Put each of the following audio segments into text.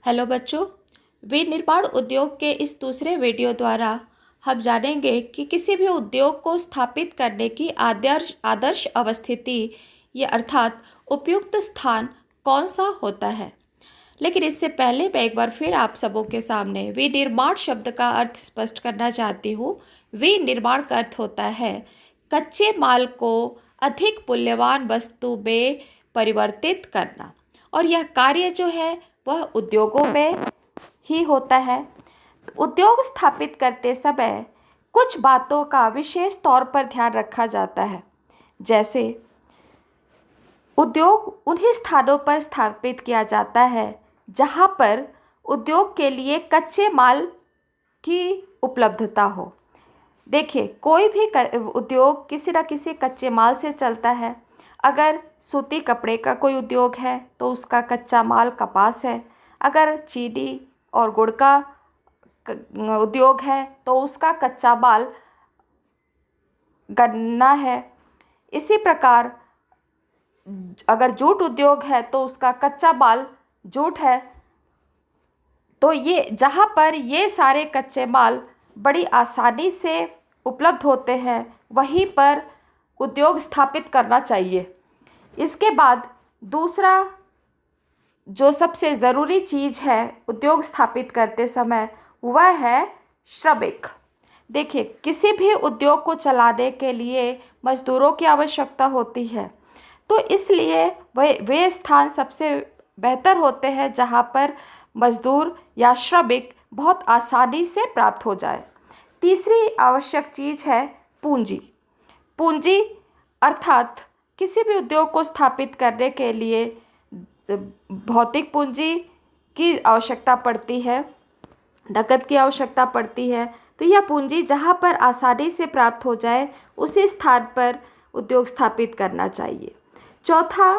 Hello बच्चों। विनिर्माण उद्योग के इस दूसरे वीडियो द्वारा हम जानेंगे कि किसी भी उद्योग को स्थापित करने की आदर्श आदर्श अवस्थिति ये अर्थात उपयुक्त स्थान कौन सा होता है। लेकिन इससे पहले मैं एक बार फिर आप सबों के सामने विनिर्माण शब्द का अर्थ स्पष्ट करना चाहती हूँ। विनिर्माण का अर्थ होता है कच्चे माल को अधिक मूल्यवान वस्तु में परिवर्तित करना, और यह कार्य जो है वह उद्योगों में ही होता है। उद्योग स्थापित करते समय कुछ बातों का विशेष तौर पर ध्यान रखा जाता है। जैसे उद्योग उन्हीं स्थानों पर स्थापित किया जाता है जहाँ पर उद्योग के लिए कच्चे माल की उपलब्धता हो। देखिए, कोई भी उद्योग किसी न किसी कच्चे माल से चलता है। अगर सूती कपड़े का कोई उद्योग है तो उसका कच्चा माल कपास है। अगर चीनी और गुड़ का उद्योग है तो उसका कच्चा माल गन्ना है। इसी प्रकार अगर जूट उद्योग है तो उसका कच्चा माल जूट है। तो ये जहाँ पर ये सारे कच्चे माल बड़ी आसानी से उपलब्ध होते हैं वहीं पर उद्योग स्थापित करना चाहिए। इसके बाद दूसरा जो सबसे ज़रूरी चीज़ है उद्योग स्थापित करते समय वह है श्रमिक। देखिए, किसी भी उद्योग को चलाने के लिए मजदूरों की आवश्यकता होती है, तो इसलिए वे स्थान सबसे बेहतर होते हैं जहाँ पर मजदूर या श्रमिक बहुत आसानी से प्राप्त हो जाए। तीसरी आवश्यक चीज़ है पूंजी। पूंजी अर्थात किसी भी उद्योग को स्थापित करने के लिए भौतिक पूंजी की आवश्यकता पड़ती है, नकद की आवश्यकता पड़ती है। तो यह पूंजी जहाँ पर आसानी से प्राप्त हो जाए उसी स्थान पर उद्योग स्थापित करना चाहिए। चौथा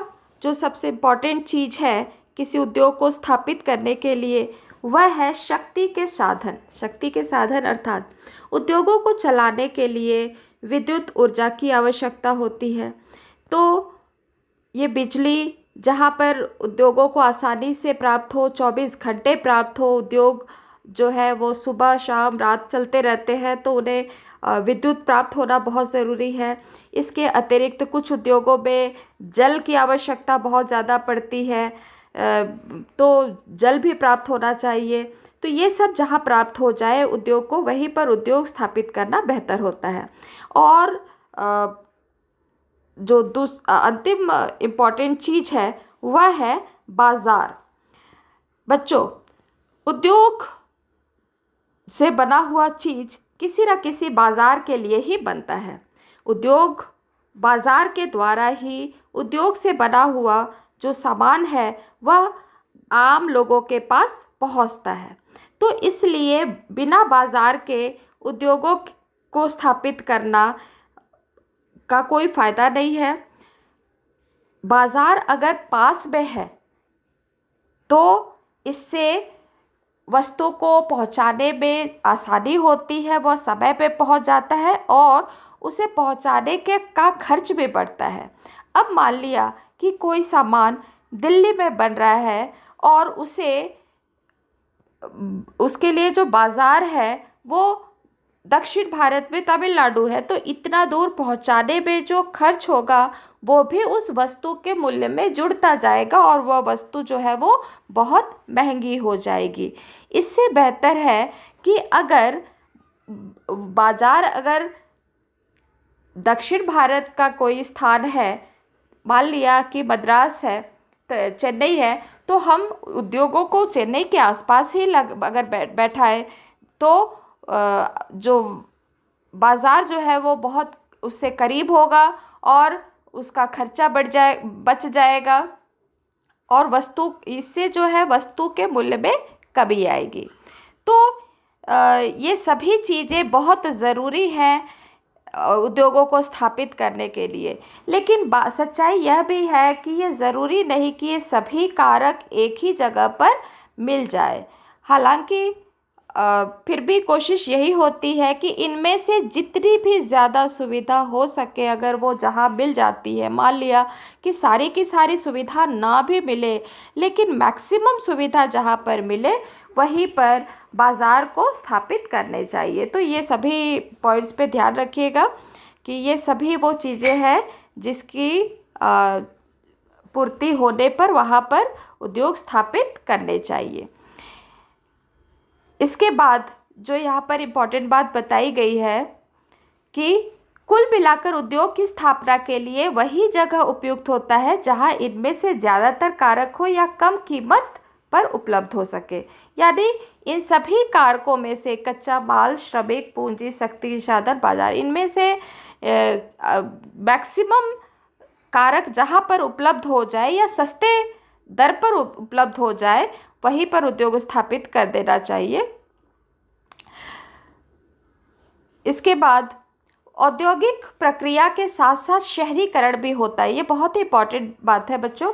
जो सबसे इम्पॉर्टेंट चीज़ है किसी उद्योग को स्थापित करने के लिए वह है शक्ति के साधन। शक्ति के साधन अर्थात उद्योगों को चलाने के लिए विद्युत ऊर्जा की आवश्यकता होती है। तो ये बिजली जहाँ पर उद्योगों को आसानी से प्राप्त हो, 24 घंटे प्राप्त हो, उद्योग जो है वो सुबह शाम रात चलते रहते हैं, तो उन्हें विद्युत प्राप्त होना बहुत ज़रूरी है। इसके अतिरिक्त कुछ उद्योगों में जल की आवश्यकता बहुत ज़्यादा पड़ती है, तो जल भी प्राप्त होना चाहिए। तो ये सब जहाँ प्राप्त हो जाए उद्योग को, वहीं पर उद्योग स्थापित करना बेहतर होता है। और जो अंतिम इम्पॉर्टेंट चीज़ है वह है बाज़ार। बच्चों, उद्योग से बना हुआ चीज़ किसी न किसी बाज़ार के लिए ही बनता है। उद्योग बाज़ार के द्वारा ही उद्योग से बना हुआ जो सामान है वह आम लोगों के पास पहुंचता है। तो इसलिए बिना बाज़ार के उद्योगों को स्थापित करना का कोई फ़ायदा नहीं है। बाज़ार अगर पास में है तो इससे वस्तु को पहुंचाने में आसानी होती है, वह समय पे पहुंच जाता है और उसे पहुंचाने के का खर्च भी बढ़ता है। अब मान लिया कि कोई सामान दिल्ली में बन रहा है और उसके लिए जो बाज़ार है वो दक्षिण भारत में तमिलनाडु है, तो इतना दूर पहुंचाने में जो खर्च होगा वो भी उस वस्तु के मूल्य में जुड़ता जाएगा और वह वस्तु जो है वो बहुत महंगी हो जाएगी। इससे बेहतर है कि अगर अगर दक्षिण भारत का कोई स्थान है, मान लिया कि मद्रास है, तो चेन्नई है, तो हम उद्योगों को चेन्नई के आसपास ही अगर बैठाए तो जो बाज़ार जो है वो बहुत उससे करीब होगा और उसका खर्चा बच जाएगा और वस्तु इससे जो है वस्तु के मूल्य में कमी आएगी। तो ये सभी चीज़ें बहुत ज़रूरी हैं उद्योगों को स्थापित करने के लिए। लेकिन सच्चाई यह भी है कि ये ज़रूरी नहीं कि ये सभी कारक एक ही जगह पर मिल जाए। हालांकि फिर भी कोशिश यही होती है कि इनमें से जितनी भी ज़्यादा सुविधा हो सके अगर वो जहाँ मिल जाती है, मान लिया कि सारी की सारी सुविधा ना भी मिले लेकिन मैक्सिमम सुविधा जहाँ पर मिले वहीं पर बाज़ार को स्थापित करने चाहिए। तो ये सभी पॉइंट्स पे ध्यान रखिएगा कि ये सभी वो चीज़ें हैं जिसकी पूर्ति होने पर वहाँ पर उद्योग स्थापित करने चाहिए। इसके बाद जो यहाँ पर इम्पोर्टेंट बात बताई गई है कि कुल मिलाकर उद्योग की स्थापना के लिए वही जगह उपयुक्त होता है जहाँ इनमें से ज़्यादातर कारक हो या कम कीमत पर उपलब्ध हो सके। यानी इन सभी कारकों में से कच्चा माल, श्रमिक, पूंजी, शक्ति, साधन, बाजार, इनमें से मैक्सिमम कारक जहाँ पर उपलब्ध हो जाए या सस्ते दर पर उपलब्ध हो जाए वहीं पर उद्योग स्थापित कर देना चाहिए। इसके बाद औद्योगिक प्रक्रिया के साथ साथ शहरीकरण भी होता है। ये बहुत ही इम्पॉर्टेंट बात है बच्चों।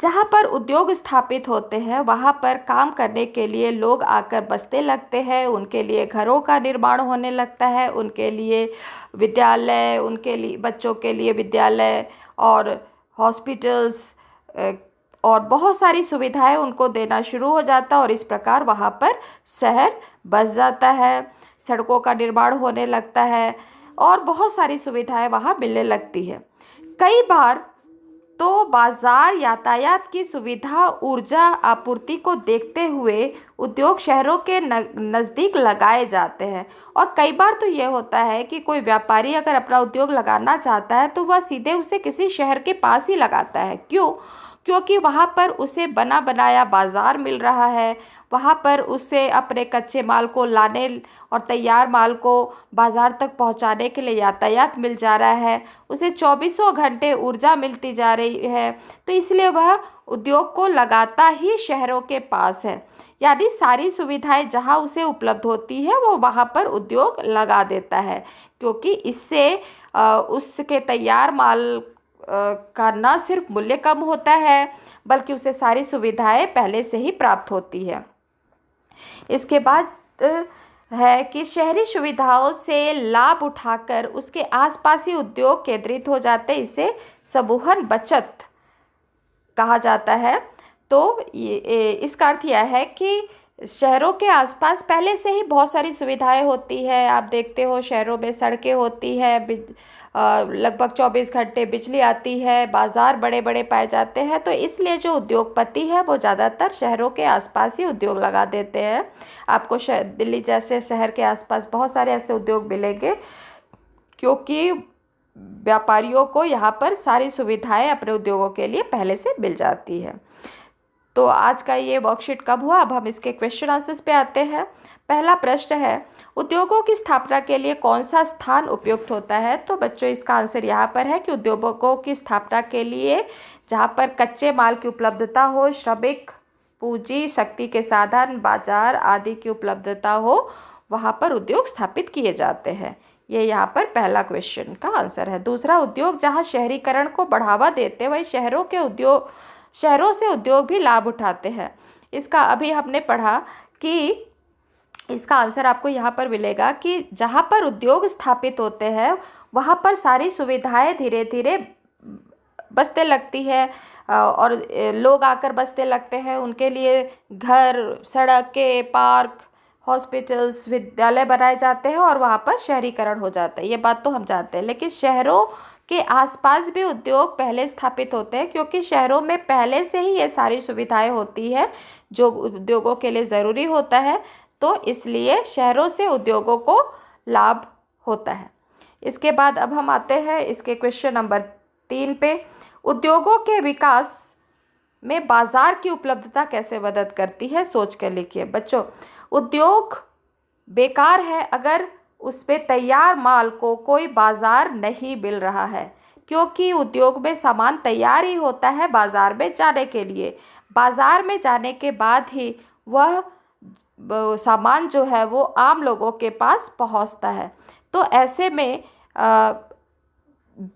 जहाँ पर उद्योग स्थापित होते हैं वहाँ पर काम करने के लिए लोग आकर बसने लगते हैं, उनके लिए घरों का निर्माण होने लगता है, उनके लिए विद्यालय, उनके लिए बच्चों के लिए विद्यालय और हॉस्पिटल्स और बहुत सारी सुविधाएं उनको देना शुरू हो जाता है और इस प्रकार वहाँ पर शहर बस जाता है, सड़कों का निर्माण होने लगता है और बहुत सारी सुविधाएं वहाँ मिलने लगती है। कई बार तो बाजार, यातायात की सुविधा, ऊर्जा आपूर्ति को देखते हुए उद्योग शहरों के नज़दीक लगाए जाते हैं और कई बार तो ये होता है कि कोई व्यापारी अगर अपना उद्योग लगाना चाहता है तो वह सीधे उसे किसी शहर के पास ही लगाता है। क्यों? क्योंकि वहाँ पर उसे बना बनाया बाज़ार मिल रहा है, वहाँ पर उसे अपने कच्चे माल को लाने और तैयार माल को बाज़ार तक पहुँचाने के लिए यातायात मिल जा रहा है, उसे चौबीसों घंटे ऊर्जा मिलती जा रही है, तो इसलिए वह उद्योग को लगाता ही शहरों के पास है। यानी सारी सुविधाएं जहाँ उसे उपलब्ध होती है वो वहाँ पर उद्योग लगा देता है क्योंकि इससे उसके तैयार माल का न सिर्फ मूल्य कम होता है बल्कि उसे सारी सुविधाएं पहले से ही प्राप्त होती है। इसके बाद है कि शहरी सुविधाओं से लाभ उठाकर उसके आसपास ही उद्योग केंद्रित हो जाते हैं, इसे समूहन बचत कहा जाता है। तो इसका अर्थ यह है कि शहरों के आसपास पहले से ही बहुत सारी सुविधाएं होती है। आप देखते हो शहरों में सड़कें होती है, लगभग 24 घंटे बिजली आती है, बाज़ार बड़े बड़े पाए जाते हैं, तो इसलिए जो उद्योगपति है वो ज़्यादातर शहरों के आसपास ही उद्योग लगा देते हैं। आपको दिल्ली जैसे शहर के आसपास बहुत सारे ऐसे उद्योग मिलेंगे क्योंकि व्यापारियों को यहाँ पर सारी सुविधाएं अपने उद्योगों के लिए पहले से मिल जाती है। तो आज का ये वर्कशीट कब हुआ, अब हम इसके क्वेश्चन आंसर्स पे आते हैं। पहला प्रश्न है, उद्योगों की स्थापना के लिए कौन सा स्थान उपयुक्त होता है? तो बच्चों इसका आंसर यहाँ पर है कि उद्योगों की स्थापना के लिए जहाँ पर कच्चे माल की उपलब्धता हो, श्रमिक, पूंजी, शक्ति के साधन, बाजार आदि की उपलब्धता हो, वहाँ पर उद्योग स्थापित किए जाते हैं। ये यहाँ पर पहला क्वेश्चन का आंसर है। दूसरा, उद्योग जहाँ शहरीकरण को बढ़ावा देते वही शहरों से उद्योग भी लाभ उठाते हैं। इसका अभी हमने पढ़ा कि इसका आंसर आपको यहाँ पर मिलेगा कि जहाँ पर उद्योग स्थापित होते हैं वहाँ पर सारी सुविधाएं धीरे धीरे बसने लगती है और लोग आकर बसने लगते हैं, उनके लिए घर, सड़कें, पार्क, हॉस्पिटल्स, विद्यालय बनाए जाते हैं और वहाँ पर शहरीकरण हो जाता है। ये बात तो हम जानते हैं, लेकिन शहरों के आसपास भी उद्योग पहले स्थापित होते हैं क्योंकि शहरों में पहले से ही ये सारी सुविधाएं होती है जो उद्योगों के लिए ज़रूरी होता है, तो इसलिए शहरों से उद्योगों को लाभ होता है। इसके बाद अब हम आते हैं इसके क्वेश्चन नंबर 3 पे। उद्योगों के विकास में बाजार की उपलब्धता कैसे मदद करती है? सोच कर लिखिए बच्चों। उद्योग बेकार है अगर उस पे तैयार माल को कोई बाजार नहीं मिल रहा है, क्योंकि उद्योग में सामान तैयार ही होता है बाजार में जाने के लिए। बाजार में जाने के बाद ही वह सामान जो है वो आम लोगों के पास पहुंचता है। तो ऐसे में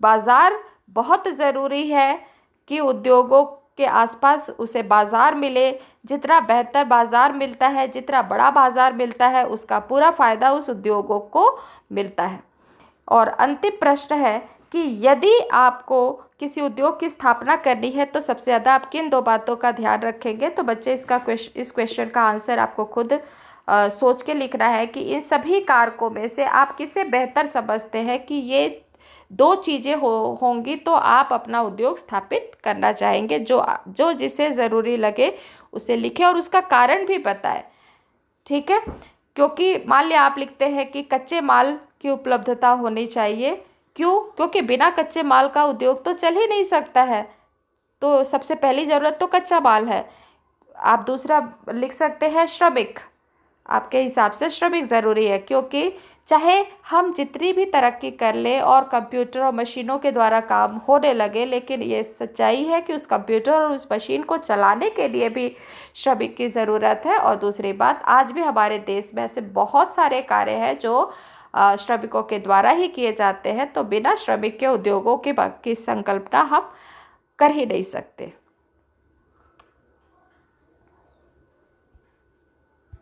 बाजार बहुत ज़रूरी है कि उद्योगों के आसपास उसे बाज़ार मिले। जितना बेहतर बाज़ार मिलता है, जितना बड़ा बाज़ार मिलता है, उसका पूरा फ़ायदा उस उद्योगों को मिलता है। और अंतिम प्रश्न है कि यदि आपको किसी उद्योग की स्थापना करनी है तो सबसे ज़्यादा आप किन 2 बातों का ध्यान रखेंगे? तो बच्चे इस क्वेश्चन का आंसर आपको खुद सोच के लिखना है कि इन सभी कारकों में से आप किसे बेहतर समझते हैं कि ये 2 चीज़ें होंगी तो आप अपना उद्योग स्थापित करना चाहेंगे। जो जिसे ज़रूरी लगे उसे लिखें और उसका कारण भी बताएं। ठीक है, क्योंकि मान लिया आप लिखते हैं कि कच्चे माल की उपलब्धता होनी चाहिए। क्यों? क्योंकि बिना कच्चे माल का उद्योग तो चल ही नहीं सकता है। तो सबसे पहली ज़रूरत तो कच्चा माल है। आप दूसरा लिख सकते हैं श्रमिक। आपके हिसाब से श्रमिक ज़रूरी है, क्योंकि चाहे हम जितनी भी तरक्की कर ले और कंप्यूटर और मशीनों के द्वारा काम होने लगे, लेकिन ये सच्चाई है कि उस कंप्यूटर और उस मशीन को चलाने के लिए भी श्रमिक की ज़रूरत है। और दूसरी बात, आज भी हमारे देश में ऐसे बहुत सारे कार्य हैं जो श्रमिकों के द्वारा ही किए जाते हैं। तो बिना श्रमिक के उद्योगों की संकल्पना हम कर ही नहीं सकते।